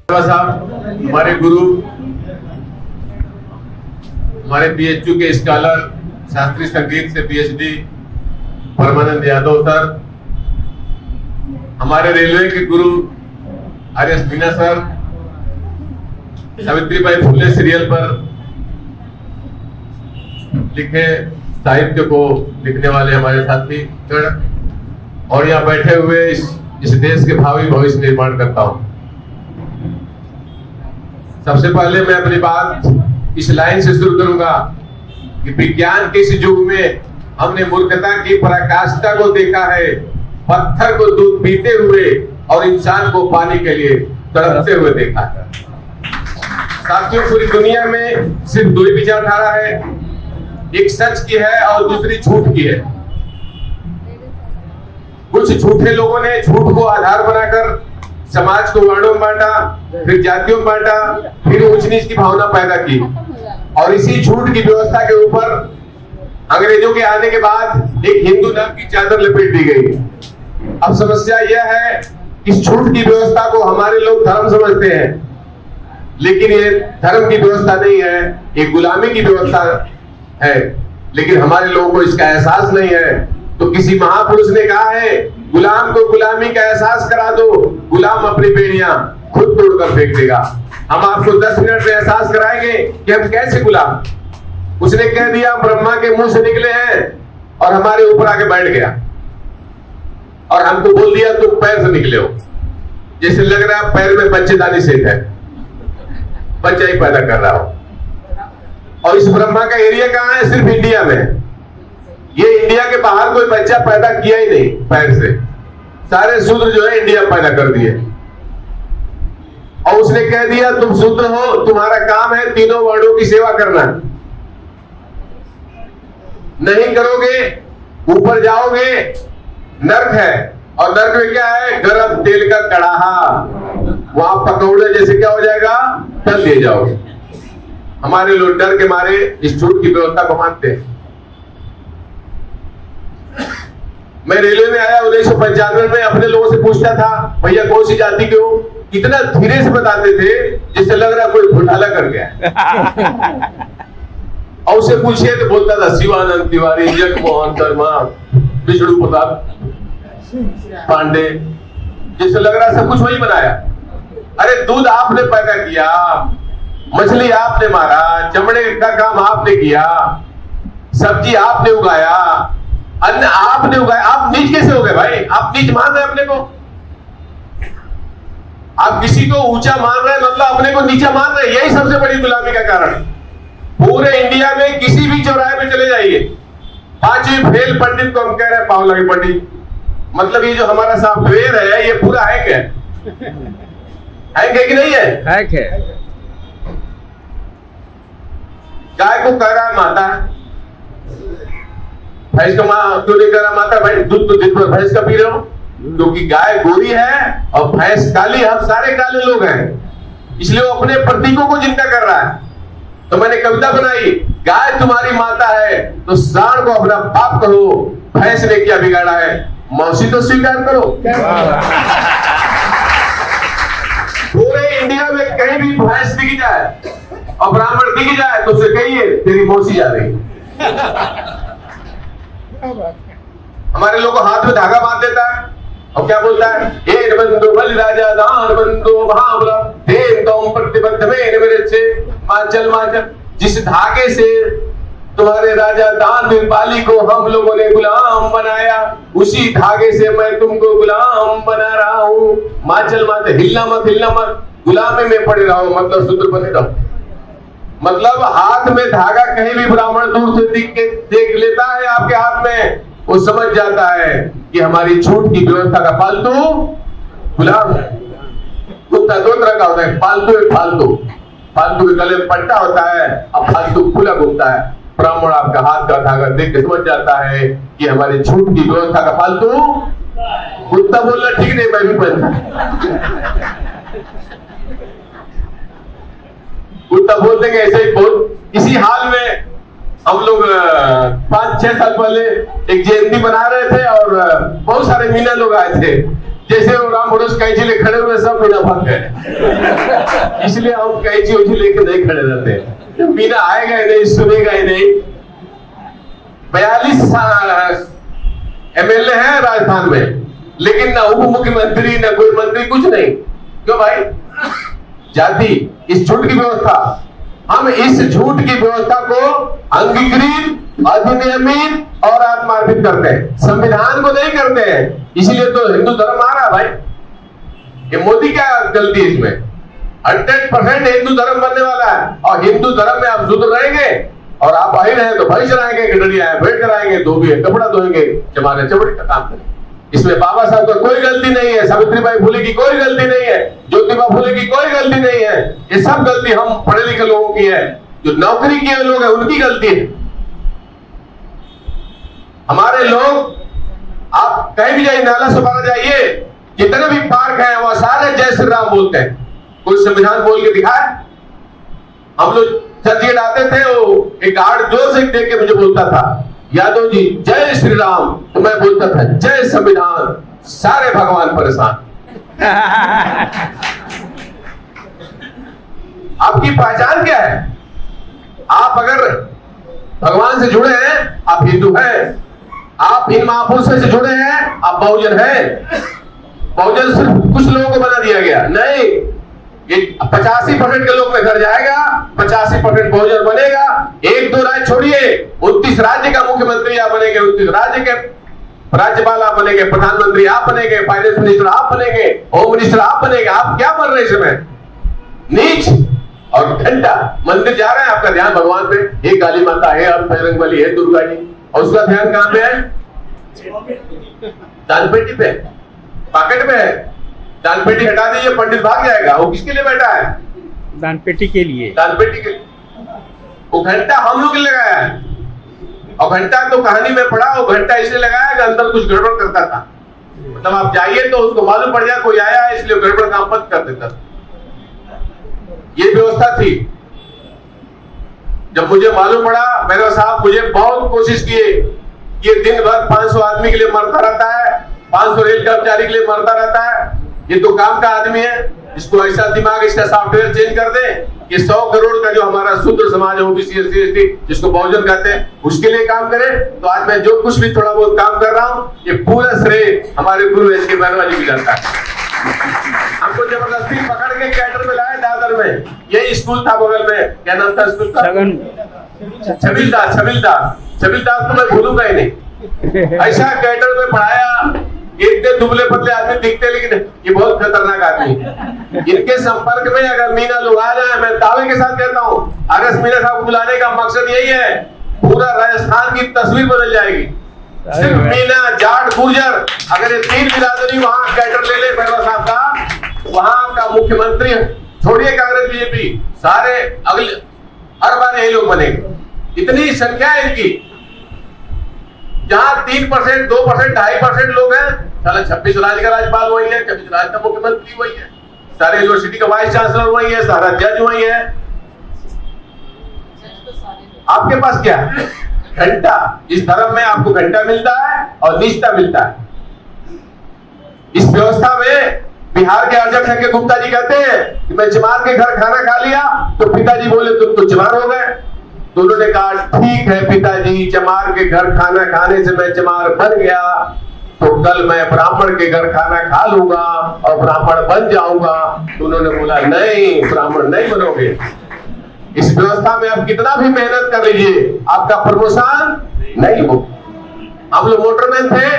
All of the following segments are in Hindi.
साहब हमारे गुरु, हमारे बीएचयू के स्कॉलर, शास्त्रीय संगीत से पीएचडी परमानंद यादव सर, हमारे रेलवे के गुरु RS. Meena sir, Savitribai Phule serial पर लिखे साहित्य को लिखने वाले हमारे साथी गण और यहाँ बैठे हुए इस देश के भावी भविष्य निर्माण करता हूँ। सबसे पहले मैं अपनी बात इस लाइन से शुरू करूंगा कि विज्ञान के इस युग में हमने मूर्खता की पराकाष्ठा को देखा है, पत्थर को दूध पीते हुए और इंसान को पानी के लिए तड़पते हुए देखा है। साथियों, पूरी दुनिया में सिर्फ दो ही विचारधारा है, एक सच की है और दूसरी झूठ की है। कुछ झूठे लोगों ने झूठ को आधार बनाकर समाज को वर्णों में बांटा, फिर जातियों में बांटा, फिर ऊंच नीच की भावना पैदा की और इसी झूठ की व्यवस्था के ऊपर अंग्रेजों के आने के बाद एक हिंदू नाम की चादर लपेट दी गई। अब समस्या यह है, इस झूठ की व्यवस्था को हमारे लोग धर्म समझते हैं, लेकिन ये धर्म की व्यवस्था नहीं है, ये गुलामी की व्यवस्था है। लेकिन हमारे लोगों को इसका एहसास नहीं है। तो किसी महापुरुष ने कहा है, गुलाम को गुलामी का एहसास करा दो, गुलाम अपनी बेड़ियां खुद तोड़कर फेंक देगा। हम आपको 10 मिनट में एहसास कराएंगे कि हम कैसे गुलाम। उसने कह दिया ब्रह्मा के मुंह से निकले हैं और हमारे ऊपर आके बैठ गया और हमको बोल दिया तुम पैर से निकले हो। जैसे लग रहा है पैर में बच्चेदानी सेठ है, बच्चा ही पैदा कर रहा हो। और इस ब्रह्मा का एरिया कहाँ है? सिर्फ इंडिया में। ये इंडिया के बाहर कोई बच्चा पैदा किया ही नहीं पैर से। सारे शूद्र जो है इंडिया पैदा कर दिए। और उसने कह दिया तुम शूद्र हो, तुम्हारा काम है तीनों वर्णों की सेवा करना। नहीं करोगे ऊपर जाओगे, नर्क है। और नर्क में क्या है? गरम तेल का कड़ाहा, वहां पकौड़े जैसे क्या हो जाएगा, तल दिए जाओगे। हमारे लोग डर के मारे इस झूठ की व्यवस्था को मानते हैं। मैं रेलवे में आया 1995 में, अपने लोगों से पूछता था भैया कौन सी जाति के हो, इतना धीरे से बताते थे जैसे लग रहा कोई घोटाला कर गया। और उसे पूछिए तो बोलता था शिवानंद तिवारी, जगमोहन शर्मा, विष्णु प्रताप पांडे, जैसे लग रहा सब कुछ वही बनाया। अरे दूध आपने पैदा किया, मछली आपने मारा, चमड़े का काम आपने किया, सब्जी आपने उगाया, अन्न आपने उगाया। आप नीच कैसे हो गए भाई? आप नीच मान रहे हैं अपने को। आप किसी को ऊंचा मान रहे हैं मतलब अपने को नीचा मान रहे हैं। यही सबसे बड़ी गुलामी का कारण। पूरे इंडिया में किसी भी चौराहे में चले जाइए, 5वीं फेल पंडित को हम कह रहे हैं पाव लगे पंडित। मतलब ये जो हमारा सॉफ्टवेयर है ये पूरा हैक है। हैक है कि नहीं है? हैक है। गाय को कह रहा है माता, भैंस का माँ क्यों नहीं कह रहा माता? भाई दूध तो दिन भर भैंस का पी रहे हो, क्योंकि गाय गोरी है और भैंस काली। हम सारे काले लोग हैं, इसलिए वो अपने प्रतीकों को जिंदा कर रहा है। तो मैंने कविता बनाई, गाय तुम्हारी माता है तो सांड को अपना बाप कहो, भैंस ने क्या बिगाड़ा है मौसी तो स्वीकार करो। पूरे इंडिया में कहीं भी भैंस दिख जाए और ब्राह्मण दिख जाए तो उसे कहिए तेरी मौसी जा रही। हमारे लोग को हाथ में धागा बांध देता है और क्या बोलता है, एक बंदो बलि राजा दान बंदो महाबला देन तोम प्रतिबद्ध में मेरे से माचल माचल। जिस धागे से तुम्हारे राजा दान बाली को हम लोगों ने गुलाम बनाया, उसी धागे से मैं तुमको गुलाम बना रहा हूँ। माचल माचल, हिलना मत हिलना मत, गुलामी में पड़े रहो, मतलब शूद्र बने रहो। मतलब हाथ में धागा कहीं भी ब्राह्मण दूर से देख लेता है आपके हाथ में, वो समझ जाता है कि हमारी झूठ की व्यवस्था का पालतू गुलाम है। कुत्ता दो तरह का होता है, पालतू एक फालतू। फालतू के गले में पट्टा होता है और फालतू खुला घूमता है। ब्राह्मण आपका हाथ का धागा देख के समझ जाता है कि हमारी झूठ की व्यवस्था का फालतू। कुत्ता बोलना ठीक नहीं, मैं भी बनता कुत्ता बोल देंगे ऐसे ही बोल। इसी हाल में हम लोग 5-6 साल पहले एक जयंती बना रहे थे और बहुत सारे मीना लोग आए थे। जैसे वो राम पुरुष कैंची ले खड़े हुए सब मीना भाग गए। इसलिए हम कैंची उची लेके नहीं खड़े रहते। मीना आएगा ही नहीं, सुनेगा ही नहीं। 42 एमएलए हैं राजस्थान में, लेकिन ना उप मुख्यमंत्री ना कोई मंत्री, कुछ नहीं। क्यों भाई? जाति, इस झूठ की व्यवस्था। हम इस झूठ की व्यवस्था को अंगीकृत, अधिनियमित और आत्मार्पित करते हैं, संविधान को नहीं करते हैं। इसलिए तो हिंदू धर्म आ रहा है भाई। ये मोदी क्या गलती है इसमें? 100% हिंदू धर्म बनने वाला है, और हिंदू धर्म में आप शुद्ध रहेंगे और आप आए रहे तो भाई चलाएंगे, गडरिया है भेंट कराएंगे, धोबी है कपड़ा धोएंगे, जमाने चबड़ी का काम करेंगे। इसमें बाबा साहब का कोई गलती नहीं है, सावित्रीबाई फुले की कोई गलती नहीं है, ज्योतिबा फुले की कोई गलती नहीं है। ये सब गलती हम पढ़े लिखे लोगों की है। जो नौकरी किए लोग हैं उनकी गलती है। हमारे लोग, आप कहीं भी जाइए, नाला सुपारा जाइए, जितने भी पार्क हैं वहां सारे जय श्री राम बोलते हैं। कोई संविधान बोल के दिखाए? हम लोग चर्चगेट आते थे, वो एक गार्ड जोर से देख के मुझे बोलता था, यादव जी जय श्री राम, तो मैं बोलता था जय संविधान। सारे भगवान परेशान। आपकी पहचान क्या है? आप अगर भगवान से जुड़े हैं, आप हिंदू हैं। आप इन महापुरुषों से जुड़े हैं, आप बहुजन हैं। बहुजन सिर्फ कुछ लोगों को बना दिया गया नहीं, ये 85% के लोग में घर जाएगा, 85% बहुजन बनेगा। 1-2 राज्य छोड़िए, 29 राज्य का मुख्यमंत्री आप बनेंगे, 29 राज्य के राज्यपाल आप बनेंगे, प्रधानमंत्री आप बनेंगे, फाइनेंस मिनिस्टर आप बनेंगे, होम मिनिस्टर आप बनेंगे। आप क्या बन रहे हैं इसमें? नीच और घंटा। मंदिर जा रहे हैं, आपका ध्यान भगवान पे, हे काली माता, हे बजरंगबली, हे दुर्गा जी, और उसका ध्यान कहां पे है? दान पेटी पे, पॉकेट पे है। दान पेटी हटा दीजिए, पंडित भाग जाएगा। वो किसके लिए बैठा है? दान पेटी के लिए। दान पेटी के लिए। वो घंटा हम लोग ने लगाया है, और घंटा तो कहानी में पढ़ा, वो घंटा इसलिए लगाया कि अंदर कुछ गड़बड़ करता था। मतलब आप जाइए तो उसको मालूम पड़ जाए कोई आया है, इसलिए गड़बड़ काम बंद कर देता था। ये व्यवस्था थी। जब मुझे मालूम पड़ा, मेरे साहब मुझे बहुत कोशिश किए, ये दिन भर 500 आदमी के लिए मरता रहता है, 500 रेल कर्मचारी के लिए मरता रहता है, ये तो काम का आदमी है, इसको ऐसा दिमाग, इसका सॉफ्टवेयर चेंज कर दे। ये 100 करोड़ का जो हमारा शूद्र समाज है, ओबीसी एससी एसटी जिसको बहुजन कहते हैं, उसके लिए काम करे। तो आज मैं जो कुछ भी थोड़ा बहुत काम कर रहा हूँ, ये पूरा श्रेय हमारे गुरु एस के बैनर्जी जी को जाता है। हमको जबरदस्ती पकड़ के कैडर में लाए दादर में, यही स्कूल था बगल में, क्या नाम था स्कूल का? छबिलदास तो मैं भूलूंगा ही नहीं। ऐसा कैडर में पढ़ाया, इतने दुबले पतले आदमी दिखते, लेकिन ये बहुत खतरनाक आदमी। इनके संपर्क में अगर मीना लोग आ जाए, मैं दावे के साथ कहता हूँ, अगस्त मीना साहब को बुलाने का मकसद यही है, पूरा राजस्थान की तस्वीर बदल जाएगी। सिर्फ मीना, जाट, गुर्जर, अगर ये 3 बिरादरी वहां कैडर ले ले बैरवा साहब का, वहां का मुख्यमंत्री छोड़िए कांग्रेस बीजेपी, सारे अगले हर बार यही लोग बनेंगे। इतनी संख्या है इनकी। जहां 3%, 2%, 2.5% लोग हैं, साला 26 राज्य का राज्यपाल वही है, 26 राज्य का मुख्यमंत्री वही है, सारे यूनिवर्सिटी का वाइस चांसलर वही है, सारा जज वही है। आपके पास क्या है? घंटा। इस धर्म में आपको घंटा मिलता है और निष्ठा मिलता है। इस व्यवस्था में बिहार के अर्जक है के गुप्ता जी कहते हैं कि मैं चमार के घर खाना खा लिया, तो पिताजी बोले तुम तो चमार हो गए। तो उन्होंने कहा ठीक है पिताजी, चमार के घर खाना खाने से मैं चमार बन गया, तो कल मैं ब्राह्मण के घर खाना खा लूंगा और ब्राह्मण बन जाऊंगा। तो उन्होंने बोला नहीं, ब्राह्मण नहीं बनोगे। इस व्यवस्था में आप कितना भी मेहनत कर लीजिए, आपका प्रमोशन नहीं हो। हम लोग मोटरमैन थे,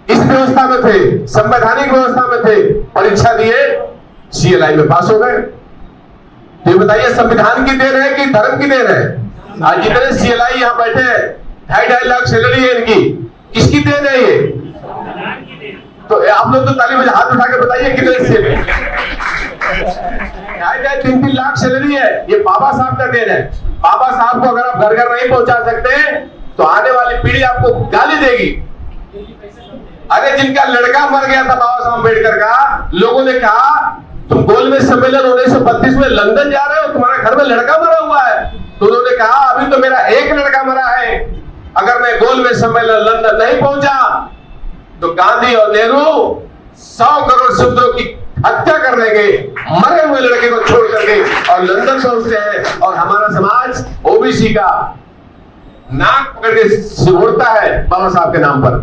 इस व्यवस्था में थे, संवैधानिक व्यवस्था में थे, परीक्षा दिए, CLI में पास हो गए। तो ये बताइए संविधान की देन है कि धर्म की देन है? आज जितने CLI यहाँ बैठे हैं, 2.5 लाख सैलरी है इनकी, किसकी देन है ये? तो आप लोग तो ताली बजा, हाथ उठा के बताइए कितने से 2.5-3 लाख सैलरी है, ये बाबा साहब का देन है। बाबा साहब को अगर आप घर घर नहीं पहुंचा सकते तो आने वाली पीढ़ी आपको गाली देगी। अरे जिनका लड़का मर गया था बाबा साहब अम्बेडकर का, लोगों ने कहा तुम गोलमेज सम्मेलन 1932 में लंदन जा रहे हो, तुम्हारा घर में लड़का मरा हुआ है। तो उन्होंने कहा अभी तो मेरा एक लड़का मरा है, अगर मैं गोलमेज सम्मेलन लंदन नहीं पहुंचा तो गांधी और नेहरू 100 करोड़ शूद्रों की हत्या कर देंगे, मरे हुए लड़के को छोड़ करके, और लंदन पहुंचते हैं और हमारा समाज ओबीसी का नाक पकड़ के सिमोड़ता है बाबा साहब के नाम पर।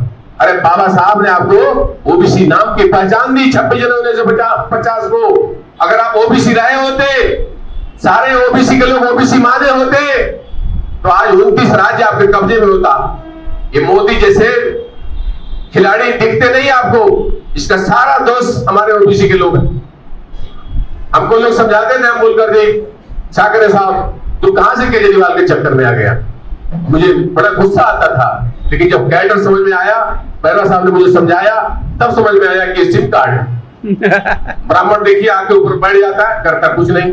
अरे बाबा साहब ने आपको ओबीसी नाम की पहचान दी 26 जनवरी 1950 को। अगर आप ओबीसी रहे होते, सारे ओबीसी के लोग ओबीसी माने होते, तो आज 29 राज्य आपके कब्जे में होता। ये मोदी जैसे खिलाड़ी दिखते नहीं आपको, इसका सारा दोष हमारे ओबीसी के लोग हैं। हमको लोग समझाते थे, हम बोलकर जी साकरे साहब तू कहां से केजरीवाल के चक्कर में आ गया। मुझे बड़ा गुस्सा आता था, लेकिन जब कैडर समझ में आया, बैरा साहब ने मुझे समझाया, तब समझ में आया कि सिम कार्ड है। ब्राह्मण देखिए आके ऊपर बैठ जाता है, करता कुछ नहीं,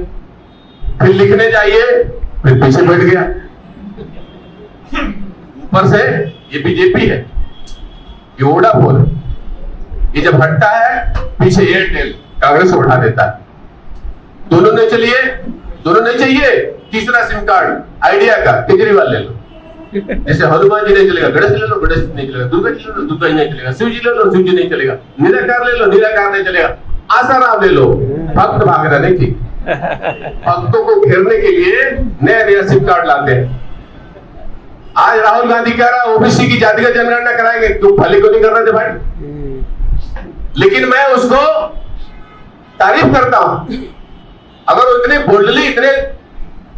फिर लिखने जाइए फिर पीछे बैठ गया। ऊपर से ये बीजेपी है, ये वोडाफोन है, ये जब हटता है पीछे एयरटेल कांग्रेस उठा देता है। दोनों नहीं चलिए, दोनों नहीं चाहिए, तीसरा सिम कार्ड आइडिया का केजरीवाल ले लो। जैसे हनुमान जी नहीं चलेगा, गणेश ले लो, गणेश नहीं चलेगा, दुर्गा जी ले लो, दुर्गा जी नहीं चलेगा, शिव जी ले लो, शिव जी नहीं चलेगा, निराकार ले लो, निराकार नहीं चलेगा, आसाराम ले लो। भक्त भागना नहीं थी, भक्तों को घेरने के लिए नया नया सिम कार्ड लाते हैं। आज राहुल गांधी कह रहा है ओबीसी की जातिगत जनगणना कराएंगे, तुम भले को नहीं कर रहे थे भाई, लेकिन मैं उसको तारीफ करता हूं। अगर वो इतने बोल्डली, इतने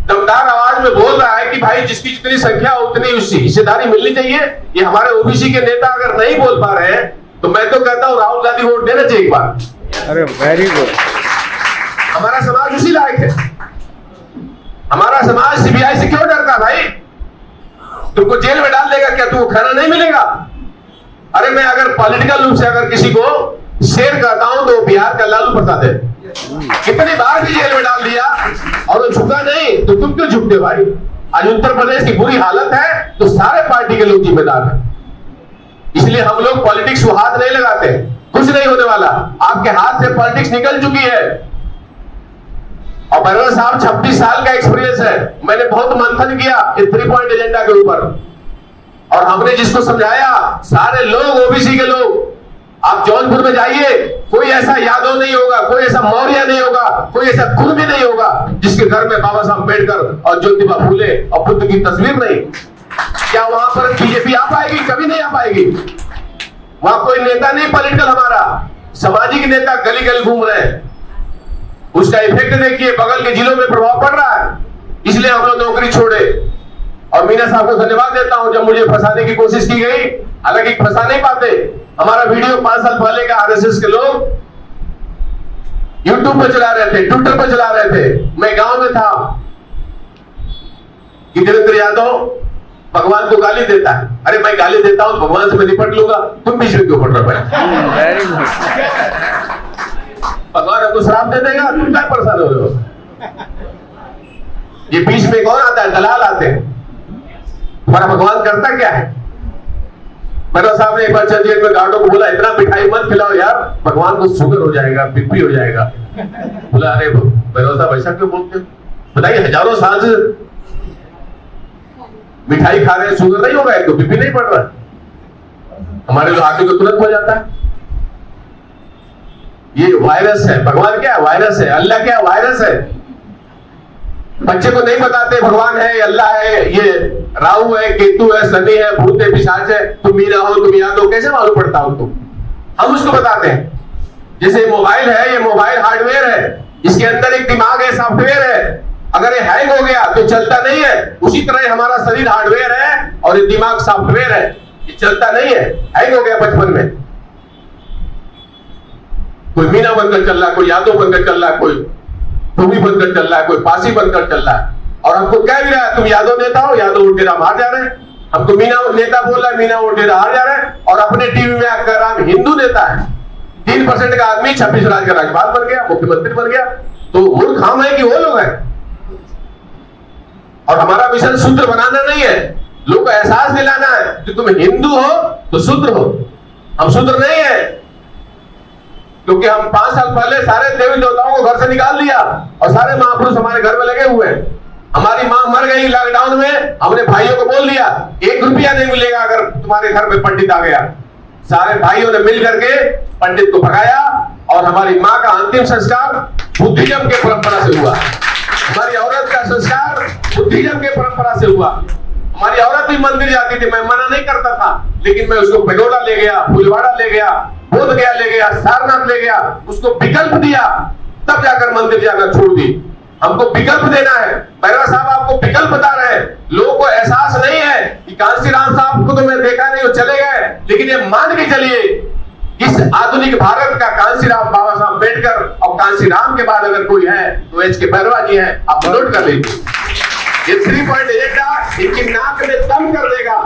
दमदार आवाज में बोल रहा है कि भाई जिसकी जितनी संख्या उतनी उसकी हिस्सेदारी मिलनी चाहिए, ये हमारे ओबीसी के नेता अगर नहीं बोल पा रहे हैं, तो मैं तो कहता हूं राहुल गांधी वोट देना चाहिए एक बार। अरे वेरी गुड। हमारा समाज उसी लायक है। हमारा समाज सीबीआई से क्यों डरता भाई? तुमको जेल में डाल देगा क्या? तुमको खाना नहीं मिलेगा? अरे मैं अगर पॉलिटिकल रूप से अगर किसी को शेर कहता हूं तो बिहार का लालू प्रसाद है। कितनी बार भी जेल में डाल दिया और वो झुका नहीं, तो तुम क्यों झुकते भाई? आज उत्तर प्रदेश की बुरी हालत है तो सारे पार्टी के लोग जिम्मेदार हैं। इसलिए हम लोग पॉलिटिक्स को हाथ नहीं लगाते, कुछ नहीं होने वाला। आपके हाथ से पॉलिटिक्स निकल चुकी है। और बैरवा साहब 26 साल का एक्सपीरियंस है, मैंने बहुत मंथन किया इस 3 पॉइंट एजेंडा के ऊपर, और हमने जिसको समझाया सारे लोग ओबीसी के लोग। आप जौनपुर में जाइए, कोई ऐसा यादव नहीं होगा, कोई ऐसा मौर्य नहीं होगा, कोई ऐसा कुर्मी नहीं होगा जिसके घर में बाबा साहब अम्बेडकर और ज्योतिबा फूले और बुद्ध की तस्वीर नहीं। क्या वहां पर बीजेपी आ पाएगी? कभी नहीं आ पाएगी। वहां कोई नेता नहीं पॉलिटिकल, हमारा सामाजिक नेता गली गली घूम रहे हैं। उसका इफेक्ट देखिए, बगल के जिलों में प्रभाव पड़ रहा है। इसलिए हम लोग नौकरी छोड़े। और मीना साहब को धन्यवाद देता हूं, जब मुझे फंसाने की कोशिश की गई, हालांकि फंसा नहीं पाते। हमारा वीडियो 5 साल पहले का आरएसएस के लोग यूट्यूब पे चला रहे थे, ट्विटर पे चला रहे थे। मैं गांव में था कि वीरेंद्र यादव भगवान को गाली देता है। अरे मैं गाली देता हूं, भगवान से मैं निपट लूंगा, तुम बीच में क्यों पड़ रहे हो? भगवान हमको श्राप दे देगा, तुम क्या परेशान हो रहे हो? ये बीच में कौन आता है? दलाल आते हैं। हमारा भगवान करता क्या है? बैरवा साहब ने एक बार चंडीगढ़ में गार्डों को बोला, इतना मिठाई मत खिलाओ यार, भगवान को शुगर हो जाएगा, बीपी हो जाएगा। बोला अरे बैरवा साहब ऐसा क्यों बोलते हो? बताइए, हजारों साल से मिठाई खा रहे हैं, शुगर नहीं होगा, तो बीपी नहीं बढ़ रहा। हमारे लोग आदमी को तुरंत हो जाता है। ये वायरस है। भगवान क्या है? वायरस है। अल्लाह क्या? वायरस है। बच्चे को नहीं बताते भगवान है, अल्लाह है, ये राहु है, केतु है, शनि है, भूत है, पिशाच है, तुम मीना हो, तुम याद हो, कैसे मालूम पड़ता हो तुम? हम उसको बताते हैं। जैसे मोबाइल है, ये मोबाइल हार्डवेयर है, इसके अंदर एक दिमाग है, सॉफ्टवेयर है। अगर ये हैंग हो गया तो चलता नहीं है। उसी तरह हमारा शरीर हार्डवेयर है और ये दिमाग सॉफ्टवेयर है, ये चलता नहीं है, हैंग हो गया बचपन में। कोई मीना बनकर चल रहा है, कोई यादव बनकर चल रहा है, कोई टोमी बनकर चल रहा है, कोई पासी बनकर चल रहा है, और हमको कह भी रहा है तुम यादव नेता हो, यादव वोट डेरा हार जा रहे हैं। हमको मीना नेता बोल रहा है, मीना वोट डेरा हार जा रहे हैं, और अपने टीवी में आकर कह रहा है हिंदू नेता है। 3% का आदमी 26 राज्य का राज्यपाल बन गया, मुख्यमंत्री बन गया। तो मूर्ख हम है कि वो लोग हैं? और हमारा मिशन शूद्र बनाना नहीं है, लोग को एहसास दिलाना है कि तुम हिंदू हो तो शूद्र हो। हम शूद्र नहीं है, क्योंकि हम 5 साल पहले सारे देवी देवताओं को घर से निकाल दिया और सारे महापुरुष हमारे घर में लगे हुए हैं। हमारी मां मर गई लॉकडाउन में, हमने भाइयों को बोल दिया 1 रुपया नहीं मिलेगा अगर तुम्हारे घर में पंडित आ गया। सारे भाइयों ने मिल करके पंडित को भगाया और हमारी माँ का अंतिम संस्कार बुद्धिज्म के परंपरा से हुआ। हमारी औरत का संस्कार बुद्धिज्म के परंपरा से हुआ। हमारी औरत भी मंदिर जाती थी, मैं मना नहीं करता था, लेकिन मैं उसको पेगोडा ले गया, फुलवाड़ा ले गया, बोध गया ले गया, सारनाथ ले गया, उसको विकल्प दिया, तब जाकर मंदिर जाना छोड़ दी। हमको विकल्प देना है। बैरवा साहब आपको विकल्प बता रहे हैं। लोगों को एहसास नहीं है कि कांशीराम साहब को तो मैं देखा नहीं, वो चले गए, लेकिन ये मान के चलिए इस आधुनिक भारत का कांशीराम बाबा साहब अम्बेडकर, और कांशीराम के बाद अगर कोई है तो एच के बैरवा जी हैं। आप नोट कर लीजिए, ये 3 पॉइंट एजेंडा इनकी नाक में दम कर देगा।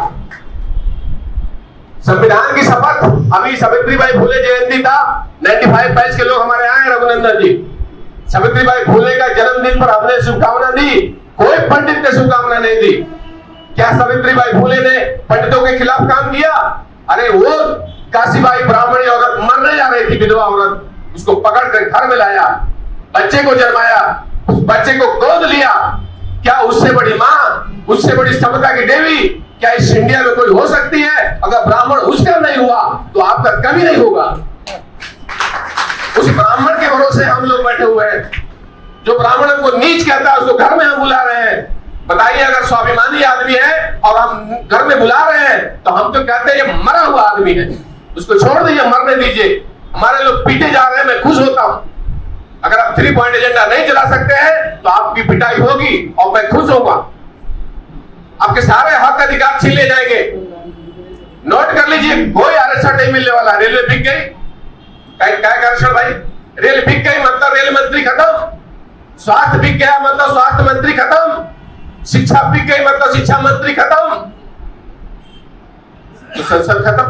संविधान की शपथ, अभी सावित्रीबाई फुले जयंती था, 95 बैच के लोग हमारे आए, रघुनंदन जी, सावित्रीबाई फुले का जन्मदिन पर हमने शुभकामना दी, कोई पंडित ने शुभकामना नहीं दी। क्या सावित्रीबाई फुले ने पंडितों के खिलाफ काम किया? अरे वो काशीबाई ब्राह्मणी औरत मरने जा रही थी, विधवा औरत, उसको पकड़ कर घर में लाया, बच्चे को जन्माया, उस बच्चे को गोद लिया। क्या उससे बड़ी माँ, उससे बड़ी सभ्यता की देवी क्या इस इंडिया में कोई हो सकती है? अगर ब्राह्मण उसका नहीं हुआ तो आपका कभी नहीं होगा। उस ब्राह्मण के भरोसे हम लोग बैठे हुए हैं। जो ब्राह्मण को नीच कहता है उसको घर में हम बुला रहे हैं। बताइए, अगर स्वाभिमानी आदमी है और हम घर में बुला रहे हैं तो हम तो कहते हैं ये मरा हुआ आदमी है, उसको छोड़ दीजिए, मरने दीजिए। हमारे लोग पीटे जा रहे हैं, मैं खुश होता हूं। अगर आप 3 पॉइंट एजेंडा नहीं चला सकते हैं तो आपकी पिटाई होगी और मैं खुश होगा। आपके सारे हक अधिकार छीन ले जाएंगे। नोट कर लीजिए, कोई आरक्षण नहीं मिलने वाला। रेलवे बिक गई, क्या आरक्षण भाई? रेल बिक गई मतलब रेल मंत्री खत्म, स्वास्थ्य बिक गया मतलब स्वास्थ्य मंत्री खत्म, शिक्षा बिक गई मतलब शिक्षा मंत्री खत्म, तो संसद खत्म।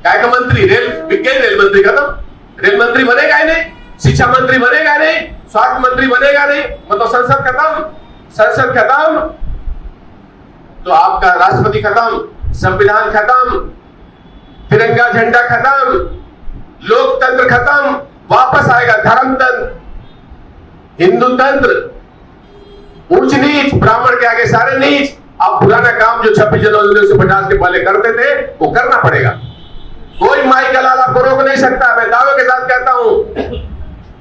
क्या का मंत्री? रेल बिक गई, रेल मंत्री खत्म। रेल मंत्री बनेगा ही नहीं, शिक्षा मंत्री बनेगा नहीं, स्वास्थ्य मंत्री बनेगा नहीं, मतलब संसद खत्म। संसद खत्म तो आपका राष्ट्रपति खत्म, संविधान खत्म, तिरंगा झंडा खत्म, लोकतंत्र खत्म। वापस आएगा धर्मतंत्र, हिंदू तंत्र, उच्च नीच, ब्राह्मण के आगे सारे नीच। आप पुराना काम जो 26 जनवरी 1950 के पहले करते थे वो करना पड़ेगा। कोई माई का लाल आपको रोक नहीं सकता, मैं दावे के साथ कहता हूं।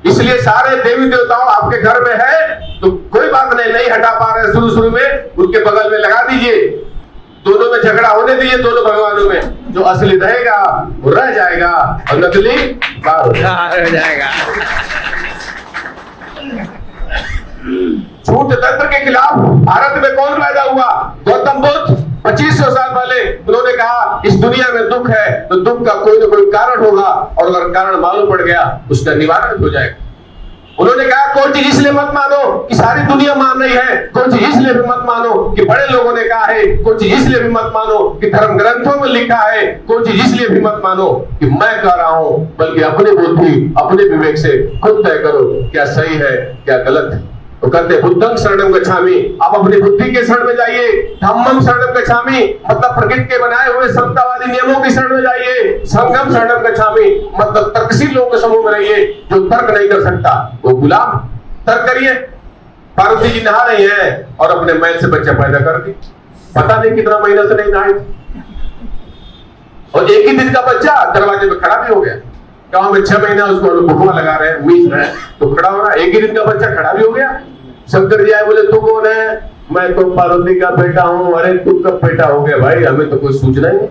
इसलिए सारे देवी देवताओं आपके घर में है तो कोई बात नहीं, नहीं हटा पा रहे शुरू में, उनके बगल में लगा दीजिए, दोनों में झगड़ा होने दीजिए। दोनों भगवानों में जो असली रहेगा वो रह जाएगा और नकली बाहर हो जाएगा। झूठ तंत्र के खिलाफ भारत में कौन पैदा हुआ? गौतम बुद्ध। 2500 साल पहले उन्होंने कहा इस दुनिया में दुख है तो दुख का कोई ना कोई कारण होगा, और अगर कारण मालूम पड़ गया उसका निवारण हो जाएगा। उन्होंने कहा कोई चीज इसलिए मत मानो कि सारी दुनिया मान रही है, कोई चीज इसलिए भी मत मानो कि बड़े लोगों ने कहा है, कोई चीज इसलिए भी मत मानो कि धर्म ग्रंथों में लिखा है, कोई चीज इसलिए भी मत मानो कि मैं कह रहा हूं, बल्कि अपनी बुद्धि अपने विवेक से खुद तय करो क्या सही है क्या गलत है। तो कहते हैं बुद्धं शरणं गच्छामि, आप अपनी बुद्धि के शरण में जाइए। धम्मं शरणं गच्छामि मतलब प्रकृति के बनाए हुए समतावादी नियमों की शरण में जाइए। संघं शरणं गच्छामि मतलब तर्कशील लोगों के समूह में रहिए। जो तर्क नहीं कर सकता वो गुलाम। तर्क करिए। पार्वती जी नहा रही है और अपने मैल से बच्चा पैदा कर दी, पता नहीं कितना महीना से नहीं नहाई, और एक ही दिन का बच्चा दरवाजे में खड़ा भी हो गया। गांव में 6 महीना उसको बुटवा लगा रहे हैं, मीच रहे हैं, तो खड़ा हो रहा, एक ही दिन का बच्चा खड़ा भी हो गया। शंकर जी आए, बोले तू कौन है? मैं तो पार्वती का बेटा हूँ। अरे तू कब बेटा हो गया भाई? हमें तो कोई सूचना ही नहीं।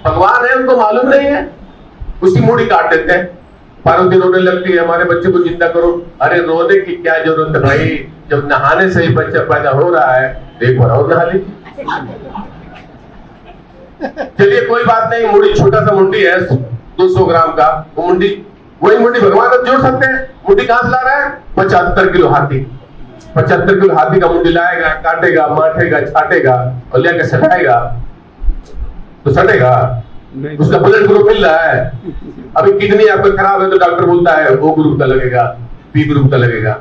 भगवान है उनको मालूम नहीं है, उसकी मूड़ी काट देते हैं। पार्वती रोने लगती है, हमारे बच्चे को जिंदा करो। अरे रोने की क्या जरूरत है भाई, जब नहाने से ही बच्चा पैदा हो रहा है, एक बार और नहा लीजिए। चलिए कोई बात नहीं, मुंडी छोटा सा मुंडी है 200 ग्राम का, वो मुंडी, वही मुंडी भगवान अब जोड़ सकते हैं। मुंडी कहां से ला रहा है? 75 किलो हाथी। 75 किलो हाथी का मुंडी लाएगा, काटेगा, माठेगा, छाटेगा और लेकर सटाएगा, तो सटेगा? उसका ब्लड ग्रुप मिल रहा है। अभी किडनी आपका खराब है तो डॉक्टर बोलता है ओ ग्रुप का लगेगा, बी ग्रुप का लगेगा।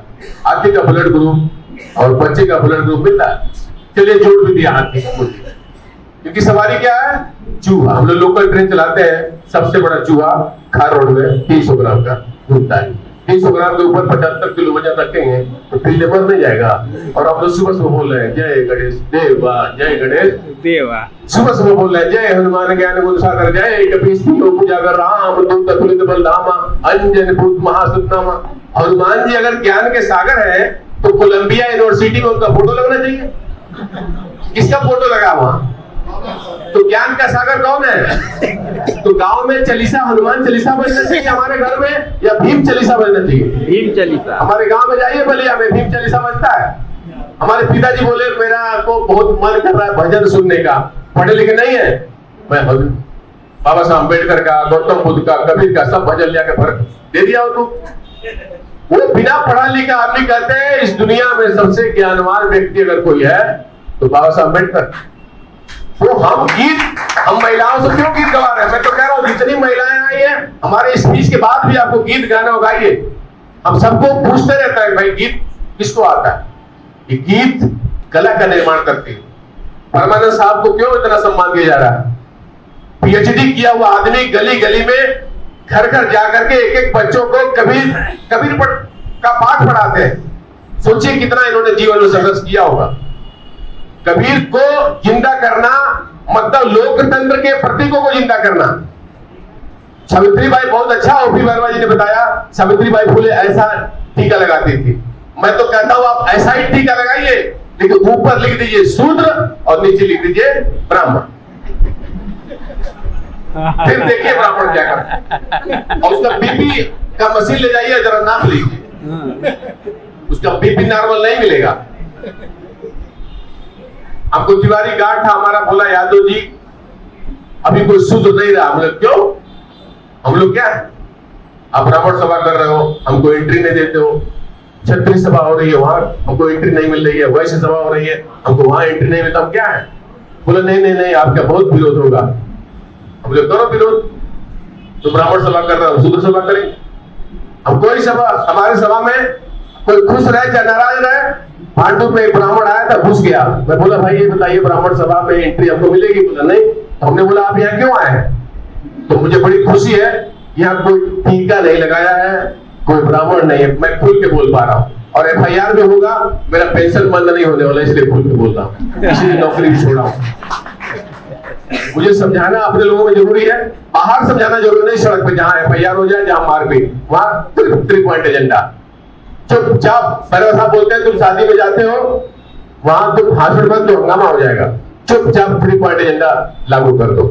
हाथी का ब्लड ग्रुप और बच्चे का ब्लड ग्रुप मिल रहा है। चलिए जोड़ भी दिया हाथी का मुंडी, क्योंकि सवारी क्या है? चूहा। हम लोग लोकल ट्रेन चलाते हैं, सबसे बड़ा चूहा खार रोड में 300 ग्राम का घूमता है। 300 ग्राम के ऊपर 75 किलो वजन रखेंगे तो फील्ड मर नहीं जाएगा। और आप लोग सुबह सुबह बोल रहे हैं जय गणेश देवा, जय गणेश देवा, सुबह सुबह बोल रहे हैं जय हनुमान ज्ञान गुण सागर, जय कपीस पूजागर राम दूत अतुलित बलधामा, अंजन भूत महासुतनामा। हनुमान जी अगर ज्ञान के सागर है तो कोलंबिया यूनिवर्सिटी में उनका फोटो लगना चाहिए। किसका फोटो लगा वहां? तो ज्ञान का सागर कौन है? तो गांव में चालीसा, हनुमान चालीसा बजना चाहिए हमारे घर में, या भीम चालीसा बजना चाहिए? भीम चालीसा। हमारे गांव में जाइए बलिया में भीम चालीसा बजता है। हमारे पिताजी बोले मेरा को बहुत मन कर रहा है भजन सुनने का, पढ़े लिखे नहीं है, मैं बाबा साहब अम्बेडकर का, गौतम बुद्ध का, कबीर का सब भजन लिया के फर्क दे दिया हो। वो बिना पढ़ा लिखा आदमी कहते हैं इस दुनिया में सबसे ज्ञानवान व्यक्ति अगर कोई है तो बाबा साहब अम्बेडकर। तो हम महिलाओं से क्यों गीत गवा रहे हैं? मैं तो कह रहा हूँ जितनी महिलाएं आई हैं हमारे स्पीच के बाद भी आपको गीत गाना गाइए। हम सबको पूछते रहता है भाई गीत किसको आता है? ये गीत कला का निर्माण करती है। परमानंद साहब को क्यों इतना सम्मान दिया जा रहा है? पीएचडी किया हुआ आदमी गली गली में घर घर जाकर के एक एक बच्चों को कबीर का पाठ पढ़ाते हैं। सोचिए कितना इन्होंने जीवन में संघर्ष किया होगा। कबीर को जिंदा करना मतलब लोकतंत्र के प्रतीकों को जिंदा करना। सावित्रीबाई, बहुत अच्छा ओपी वर्मा जी ने बताया, सावित्रीबाई फुले ऐसा टीका लगाती थी। मैं तो कहता हूं आप ऐसा ही टीका लगाइए, लेकिन ऊपर लिख दीजिए शूद्र और नीचे लिख दीजिए ब्राह्मण। फिर देखिए ब्राह्मण क्या करता। और उसका बीपी का मशीन ले जाइए, जरा नाप लीजिए, उसका बीपी नॉर्मल नहीं मिलेगा। हमको तिवारी गार्ड था हमारा, बोला यादव जी अभी कोई शुद्ध नहीं रहा। हम लोग क्यों? हम लोग क्या है? आप ब्राह्मण सभा कर रहे हो, हमको एंट्री नहीं देते हो। क्षत्रिय सभा हो रही है वहां, हमको एंट्री नहीं मिल रही है। वैश्य सभा हो रही है, हमको वहां एंट्री नहीं मिलता। हम क्या है? बोला नहीं आपका बहुत विरोध होगा। हम लोग करो विरोध, तो ब्राह्मण सभा कर रहे हो, शूद्र सभा करेंगे। हम कोई सभा, हमारे सभा में कोई खुश रहे चाहे नाराज रहे। पांडु में एक ब्राह्मण आया था, घुस गया। मैं बोला भाई ये बताइए ब्राह्मण सभा में एंट्री हमको मिलेगी? बोला नहीं। तो हमने बोला आप यहाँ क्यों आए? तो मुझे बड़ी खुशी है, यहाँ कोई टीका नहीं लगाया है, कोई ब्राह्मण नहीं है, मैं खुल के बोल पा रहा हूँ। और एफआईआर भी होगा, मेरा पेंशन बंद नहीं होने वाला, इसलिए खुल के बोल रहा हूँ, इसलिए नौकरी भी छोड़ा हूँ। मुझे समझाना अपने लोगों में जरूरी है, बाहर समझाना जरूरी नहीं। सड़क पे जहाँ एफआईआर हो जाए, जहाँ मारपीट, वहां 3 पॉइंट एजेंडा। चुपचाप साहब बोलते हैं तुम शादी में जाते हो, वहां तुम भाषण मत दो, हंगामा हो जाएगा। चुपचाप 3 पॉइंट एजेंडा लागू कर दो,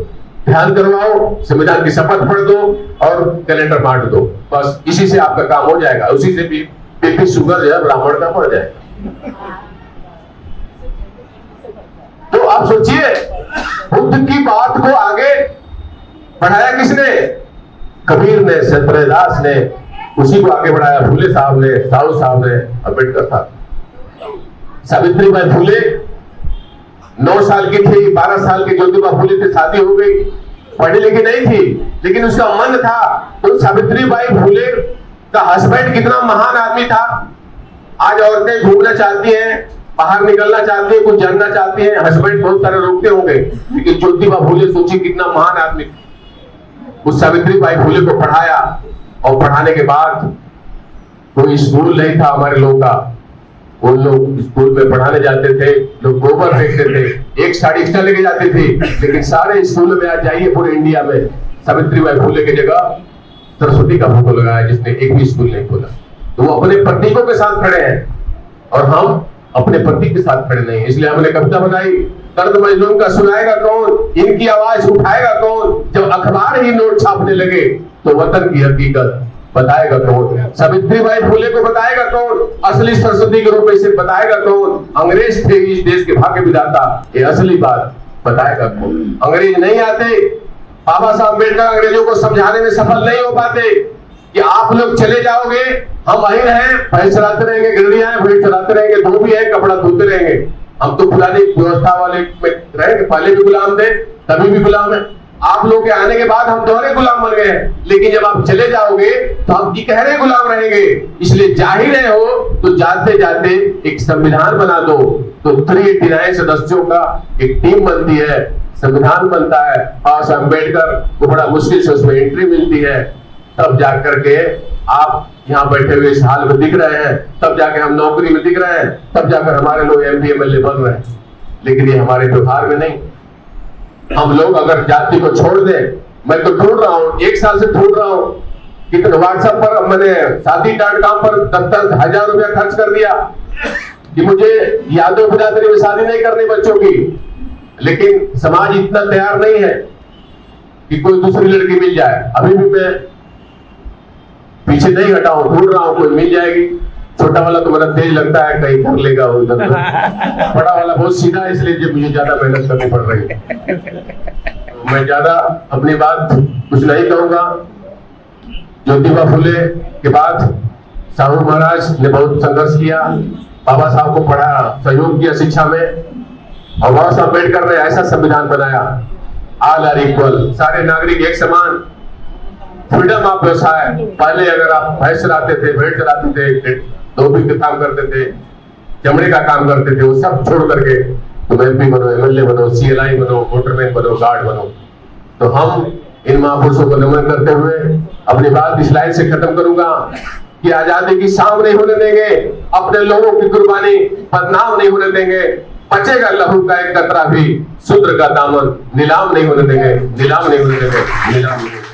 ध्यान करवाओ, संविधान की शपथ पढ़ दो और कैलेंडर बांट दो। बस इसी से आपका काम हो जाएगा। उसी से भी बीपी शुगर जो है ब्राह्मण का बढ़ जाएगा। तो आप सोचिए बुद्ध की बात को आगे बढ़ाया किसने? कबीर ने, सत्यदास ने, उसी को आगे बढ़ाया फूले साहब ने, साहू साहब ने, अम्बेडकर साहब। सावित्रीबाई फूले 9 साल की थी, 12 साल की ज्योतिबा फूले थी, शादी हो गई, पढ़ी लिखी नहीं थी, लेकिन उसका मन था। तो सावित्रीबाई फूले का हस्बैंड कितना महान आदमी था। आज औरतें घूमना चाहती हैं, बाहर निकलना चाहती है, कुछ जानना चाहती है, हस्बैंड बहुत सारे रोकते होंगे, लेकिन ज्योतिबा फूले सोचिए कितना महान आदमी। उस सावित्रीबाई फूले को पढ़ाया, और पढ़ाने के बाद कोई स्कूल नहीं था हमारे लोगों का। वो लोग स्कूल में पढ़ाने जाते थे, लोग गोबर फेंकते थे, एक साड़ी एक्स्ट्रा लेके जाती थी, लेकिन सारे स्कूल में आज जाइए पूरे इंडिया में सावित्रीबाई फूले की जगह सरस्वती का फोटो लगाया, जिसने एक भी स्कूल नहीं खोला। तो वो अपने प्रतीकों के साथ खड़े हैं और हम अपने प्रतीक के साथ खड़े नहीं। इसलिए हमने कविता बनाई, दर्द मजलूम का सुनाएगा कौन, इनकी आवाज उठाएगा कौन। जब अखबार ही नोट छापने लगे तो वतन की हकीकत बताएगा कौन। सावित्रीबाई फूले को बताएगा कौन, असली सरस्वती के रूप में इसे बताएगा कौन। अंग्रेज थे इस देश के भाग्य विधाता, ये असली बात बताएगा कौन। अंग्रेज नहीं आते, बाबा साहब अम्बेडकर अंग्रेजों को समझाने में सफल नहीं हो पाते कि आप लोग चले जाओगे, हम वहीं रहे, भैंस चलाते रहेंगे, गिरड़ियां हैं, भैंस चलाते रहेंगे, धोबी है, कपड़ा धोते रहेंगे। हम तो पुरानी व्यवस्था वाले में रहेंगे, पहले भी गुलाम थे, तभी भी गुलाम है। आप लोग के आने के बाद हम दोहरे गुलाम बन गए हैं, लेकिन जब आप चले जाओगे तो हम इकहरे गुलाम रहेंगे। इसलिए जा ही रहे हो तो जाते जाते एक संविधान बना दो। तो 389 सदस्यों का एक टीम बनती है, संविधान बनता है, और अम्बेडकर को बड़ा मुश्किल से उसमें एंट्री मिलती है, तब जाकर के आप यहाँ बैठे हुए इस हाल में दिख रहे हैं, तब जाके हम नौकरी में दिख रहे हैं, तब जाकर हमारे लोग MP MLA बन रहे हैं। लेकिन ये हमारे व्यवहार में नहीं। हम लोग अगर जाति को छोड़ दें, मैं तो ढूंढ रहा हूँ, 1 साल से ढूंढ रहा हूँ, कितने WhatsApp पर मैंने शादी.com पर 10-10 हजार रुपया खर्च कर दिया कि मुझे यादव बिरादरी में शादी नहीं करनी बच्चों की। लेकिन समाज इतना तैयार नहीं है कि कोई दूसरी लड़की मिल जाए। अभी भी मैं पीछे नहीं हटा हूं, ढूंढ रहा हूं, कोई मिल जाएगी। छोटा वाला तो मेरा तेज लगता है, कहीं कर लेगा वो इधर। बड़ा वाला बहुत सीधा है, इसलिए मुझे ज्यादा मेहनत करनी पड़ रही है। मैं ज्यादा अपनी बात कुछ नहीं कहूंगा। ज्योतिबा फुले के बाद साहू महाराज ने बहुत संघर्ष किया, बाबा साहब को पढ़ा, सहयोग किया शिक्षा में, और बाबा साहब अम्बेडकर ने ऐसा संविधान बनाया, ऑल आर इक्वल, सारे नागरिक एक समान, फ्रीडम ऑफ व्यवसाय। पहले अगर आप भैंस चलाते थे, भेड़ चलाते थे, धोबी का काम करते थे, चमड़े का काम करते थे, वो सब छोड़ करके तुम MP बनो, MLA बनो, CLI बनो, मोटरमैन बनो, गार्ड बनो। तो हम इन महापुरुषों को नमन करते हुए अपनी बात इस लाइन से खत्म करूंगा कि आजादी की शाम नहीं होने देंगे, अपने लोगों की कुर्बानी बदनाम नहीं होने देंगे, बचेगा लहू का एक कतरा भी, शूद्र का दामन नीलाम नहीं होने देंगे, नीलाम नहीं होने देंगे, नीलाम नहीं।